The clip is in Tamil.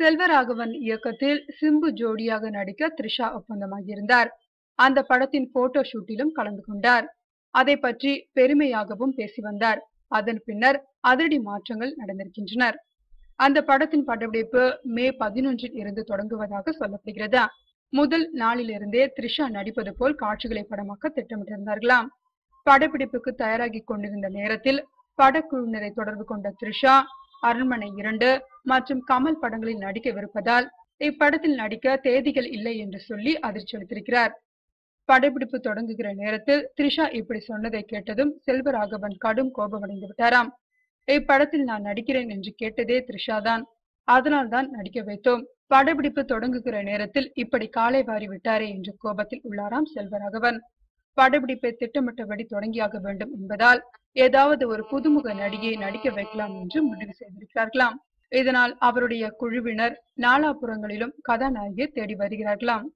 செல்வராகவன் இயக்கத்தில் சிம்பு ஜோடியாக நடிக்க த்ரிஷா ஒப்பந்தமாகியிருந்தார். அந்த படத்தின் போட்டோ ஷூட்டிலும் கலந்து கொண்டார். அதை பற்றி பெருமையாகவும் பேசி வந்தார். அதன் பின்னர் அதிரடி மாற்றங்கள் நடந்திருக்கின்றன. அந்த படத்தின் படப்பிடிப்பு மே 11 இருந்து தொடங்குவதாக சொல்லப்படுகிறது. முதல் நாளிலிருந்தே த்ரிஷா நடிப்பது போல் காட்சிகளை படமாக்க திட்டமிட்டிருந்தார்களாம். படப்பிடிப்புக்கு தயாராகி கொண்டிருந்த நேரத்தில் படக்குழுவினரை தொடர்பு கொண்ட த்ரிஷா, அரண்மனை 2 மற்றும் கமல் படங்களில் நடிக்கவிருப்பதால் இப்படத்தில் நடிக்க தேதிகள் இல்லை என்று சொல்லி அதிர்ச்சி அளித்திருக்கிறார். படப்பிடிப்பு தொடங்குகிற நேரத்தில் த்ரிஷா இப்படி சொன்னதை கேட்டதும் செல்வராகவன் கடும் கோபமடைந்து விட்டாராம். இப்படத்தில் நான் நடிக்கிறேன் என்று கேட்டதே த்ரிஷா தான், அதனால் தான் நடிக்க வைத்தோம். படப்பிடிப்பு தொடங்குகிற நேரத்தில் இப்படி காலை வாரி விட்டாரே என்று கோபத்தில் உள்ளாராம் செல்வராகவன். படப்பிடிப்பை திட்டமிட்டபடி தொடங்கியாக வேண்டும் என்பதால் ஏதாவது ஒரு புதுமுக நடிகையை நடிக்க வைக்கலாம் என்று முடிவு செய்திருக்கிறார்களாம். இதனால் அவருடைய குழுவினர் நாலாபுறங்களிலும் கதாநாயகியை தேடி வருகிறார்களாம்.